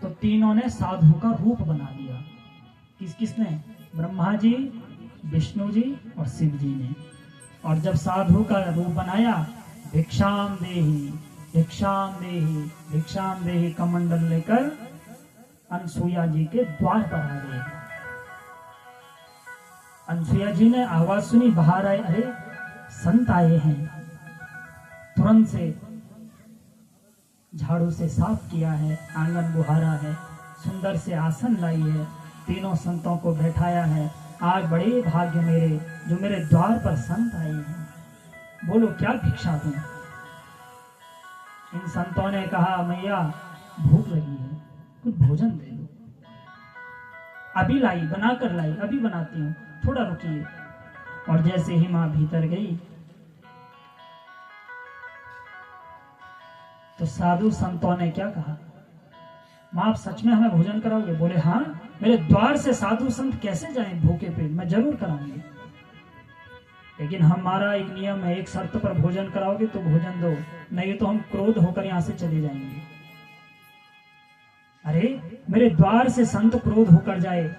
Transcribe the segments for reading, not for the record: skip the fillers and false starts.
तो तीनों ने साधु का रूप बना लिया। किसने? ब्रह्मा जी, विष्णु जी और शिव जी ने। और जब साधु का रूप बनाया, भिक्षाम देहि भिक्षाम देहि भिक्षाम देहि कमंडल लेकर अनसुईया जी के द्वार पर आ गए। अनसुईया जी ने आवाज सुनी, बाहर आए, अरे संत आए हैं। तुरंत से झाड़ू से साफ किया है, आंगन बुहारा है, सुंदर से आसन लाई है, तीनों संतों को बैठाया है। आज बड़े भाग्य मेरे जो मेरे द्वार पर संत आए हैं, बोलो क्या भिक्षा दूं। इन संतों ने कहा, मैया भूख लगी है, कुछ भोजन दे दो। अभी लाई, बनाकर लाई, अभी बनाती हूँ, थोड़ा रुकिए। और जैसे ही मां भीतर गई तो साधु संतों ने क्या कहा, मां आप सच में हमें भोजन कराओगे? बोले हाँ, मेरे द्वार से साधु संत कैसे जाएं भूखे पेट, मैं जरूर कराऊंगी, लेकिन हमारा एक नियम है, एक शर्त पर भोजन कराओगे तो भोजन दो, नहीं तो हम क्रोध होकर यहां से चले जाएंगे। अरे मेरे द्वार से संत क्रोध होकर जाए,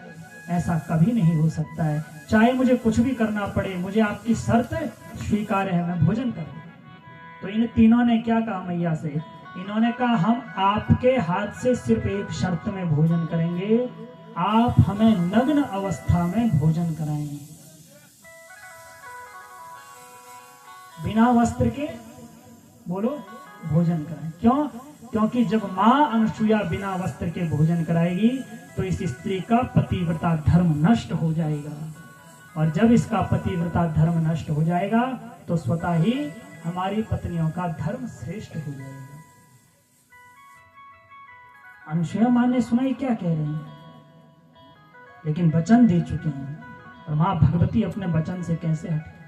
ऐसा कभी नहीं हो सकता है, चाहे मुझे कुछ भी करना पड़े, मुझे आपकी शर्त स्वीकार है, मैं भोजन करूं। तो इन तीनों ने क्या कहा मैया से? इन्होंने कहा, हम आपके हाथ से सिर्फ एक शर्त में भोजन करेंगे, आप हमें नग्न अवस्था में भोजन कराएं, बिना वस्त्र के, बोलो, भोजन कराएं। क्यों? क्योंकि जब मां अनसुईया बिना वस्त्र के भोजन कराएगी तो इस स्त्री का पतिव्रता धर्म नष्ट हो जाएगा, और जब इसका पतिव्रता धर्म नष्ट हो जाएगा तो स्वतः ही हमारी पत्नियों का धर्म श्रेष्ठ हो जाएगा। अनसुईया मां ने सुनाई क्या कह रही है, लेकिन वचन दे चुके हैं, और मां भगवती अपने वचन से कैसे हटे?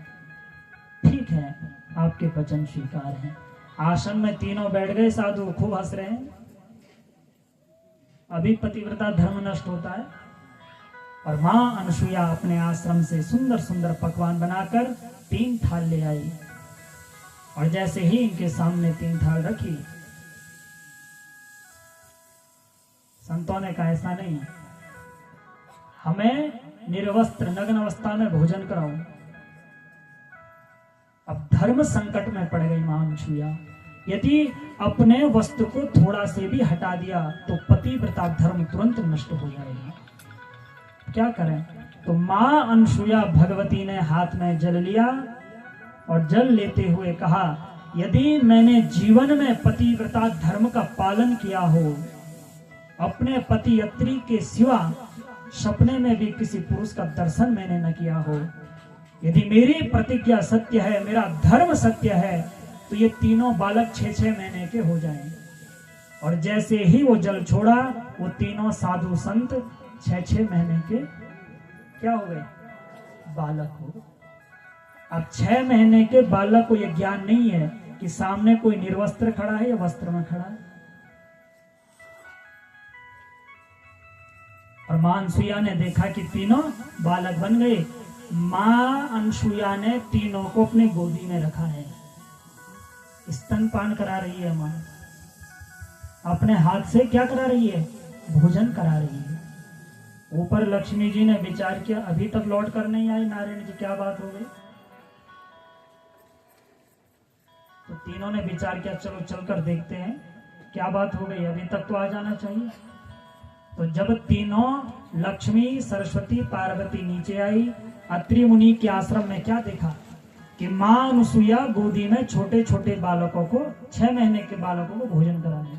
ठीक है, आपके वचन स्वीकार हैं। आश्रम में तीनों बैठ गए, साधु खूब हंस रहे हैं। अभी पतिव्रता धर्म नष्ट होता है, और मां अनसुईया अपने आश्रम से सुंदर सुंदर पकवान बनाकर 3 थाल ले आई, और जैसे ही इनके सामने 3 थाल रखी, संतों ने कहा ऐसा नहीं, हमें निर्वस्त्र नग्न अवस्था में भोजन कराओ। अब धर्म संकट में पड़ गई मां अनसुईया। यदि अपने वस्त्र को थोड़ा से भी हटा दिया तो पतिव्रता धर्म तुरंत नष्ट हो जाएगा। क्या करें? तो मां अनसुईया भगवती ने हाथ में जल लिया, और जल लेते हुए कहा, यदि मैंने जीवन में पतिव्रता धर्म का पालन किया हो, अपने पति अत्रि के सिवा सपने में भी किसी पुरुष का दर्शन मैंने न किया हो, यदि मेरी प्रतिज्ञा सत्य है, मेरा धर्म सत्य है, तो ये तीनों बालक 6-6 महीने के हो जाएं। और जैसे ही वो जल छोड़ा, वो तीनों साधु संत 6-6 महीने के क्या हो गए? बालक हो। अब 6 महीने के बालक को यह ज्ञान नहीं है कि सामने कोई निर्वस्त्र खड़ा है या वस्त्र में खड़ा है। और मां अनसुईया ने देखा कि तीनों बालक बन गए। मां अनसुईया ने तीनों को अपने गोदी में रखा है, स्तनपान करा रही है मां, अपने हाथ से क्या करा रही है? भोजन करा रही है। ऊपर लक्ष्मी जी ने विचार किया, अभी तक लौट कर नहीं आई नारायण जी, क्या बात हो गई? तो तीनों ने विचार किया, चलो चलकर देखते हैं क्या बात हो गई, अभी तक तो आ जाना चाहिए। तो जब तीनों लक्ष्मी, सरस्वती, पार्वती नीचे आई, अत्रि मुनि के आश्रम में क्या देखा कि मां अनसुईया गोदी में छोटे छोटे बालकों को, 6 महीने के बालकों को भोजन कराने।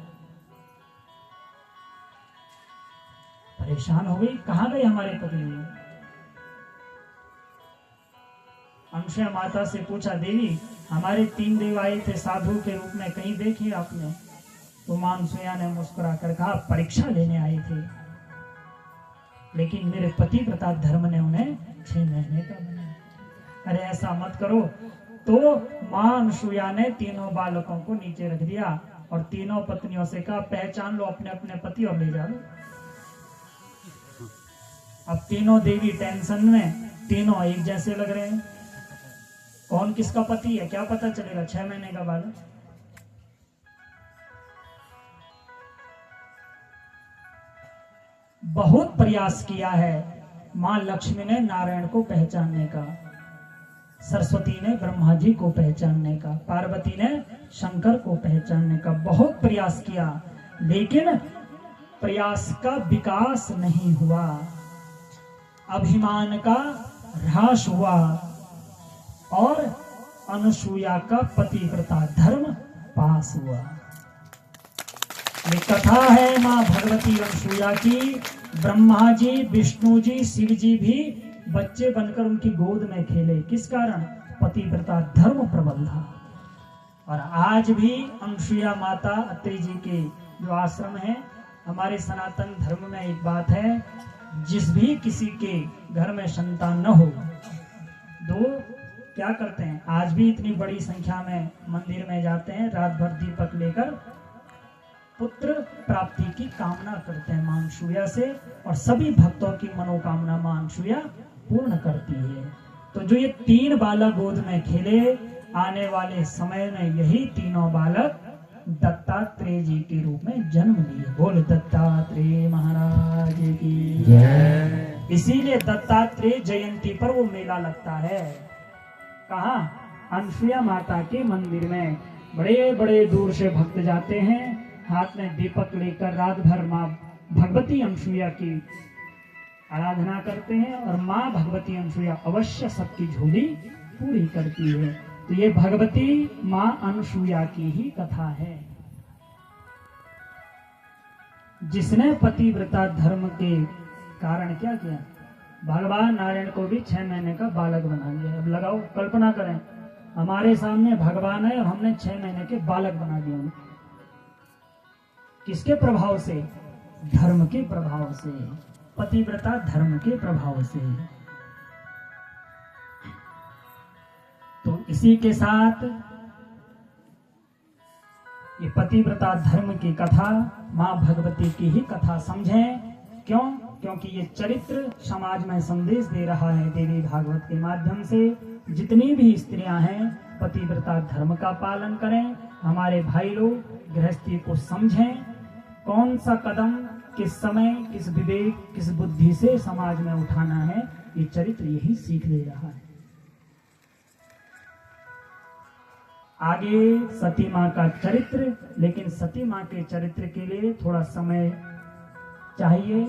परेशान हो गई, कहां गए हमारे पति? अनसुईया माता से पूछा, देवी हमारे 3 देव आए थे साधु के रूप में, कहीं देखे आपने? तो मां अनसुईया ने मुस्कुरा कर कहा, परीक्षा लेने आए थे, लेकिन मेरे पतिव्रता धर्म ने उन्हें 6 महीने का बनाया। अरे ऐसा मत करो। तो मां अनसुईया ने तीनों बालकों को नीचे रख दिया और तीनों पत्नियों से कहा, पहचान लो अपने अपने पति और ले जा लो। अब तीनों देवी टेंशन में, तीनों एक जैसे लग रहे हैं, कौन किसका पति है क्या पता चलेगा? 6 महीने का बालक। बहुत प्रयास किया है। मां लक्ष्मी ने नारायण को पहचानने का, सरस्वती ने ब्रह्मा जी को पहचानने का, पार्वती ने शंकर को पहचानने का बहुत प्रयास किया, लेकिन प्रयास का विकास नहीं हुआ, अभिमान का ह्रास हुआ और अनुसूया का पतिव्रता धर्म पास हुआ। ये कथा है मां भगवती अनुसूया की। ब्रह्मा जी, विष्णु जी, शिव जी भी बच्चे बनकर उनकी गोद में खेले। किस कारण? पतिव्रता धर्म प्रबल था। और आज भी अनुसूया माता, अत्रि जी के जो आश्रम है, हमारे सनातन धर्म में एक बात है, जिस भी किसी के घर में संतान न हो, दो क्या करते हैं, आज भी इतनी बड़ी संख्या में मंदिर में जाते हैं, रात भर दीपक लेकर पुत्र प्राप्ति की कामना करते हैं मां अनुसूया से, और सभी भक्तों की मनोकामना मां अनुसूया पूर्ण करती है। तो जो ये 3 बालक गोद में खेले, आने वाले समय में यही तीनों बालक दत्तात्रेय जी के रूप में जन्म लिए। बोल दत्तात्रेय महाराज की जय। इसीलिए दत्तात्रेय जयंती पर वो मेला लगता है। कहाँ? अनुसूया माता के मंदिर में बड़े बड़े दूर से भक्त जाते हैं, हाथ में दीपक लेकर रात भर माँ भगवती अनुसूया की आराधना करते हैं, और माँ भगवती अनुसूया अवश्य सबकी झोली पूरी करती है। तो ये भगवती माँ अनुसूया की ही कथा है, जिसने पतिव्रता धर्म के कारण क्या किया, भगवान नारायण को भी 6 महीने का बालक बना दिया। अब लगाओ, कल्पना करें, हमारे सामने भगवान है और हमने 6 महीने के बालक बना दिया। किसके प्रभाव से? धर्म के प्रभाव से, पतिव्रता धर्म के प्रभाव से। तो इसी के साथ ये पतिव्रता धर्म की कथा, मां भगवती की ही कथा समझें। क्यों? क्योंकि ये चरित्र समाज में संदेश दे रहा है देवी भागवत के माध्यम से। जितनी भी स्त्रियां हैं, पतिव्रता धर्म का पालन करें। हमारे भाई लोग गृहस्थी को समझें, कौन सा कदम किस समय, किस विवेक, किस बुद्धि से समाज में उठाना है, ये चरित्र यही सीख दे रहा है। आगे सती माँ का चरित्र, लेकिन सती माँ के चरित्र के लिए थोड़ा समय चाहिए।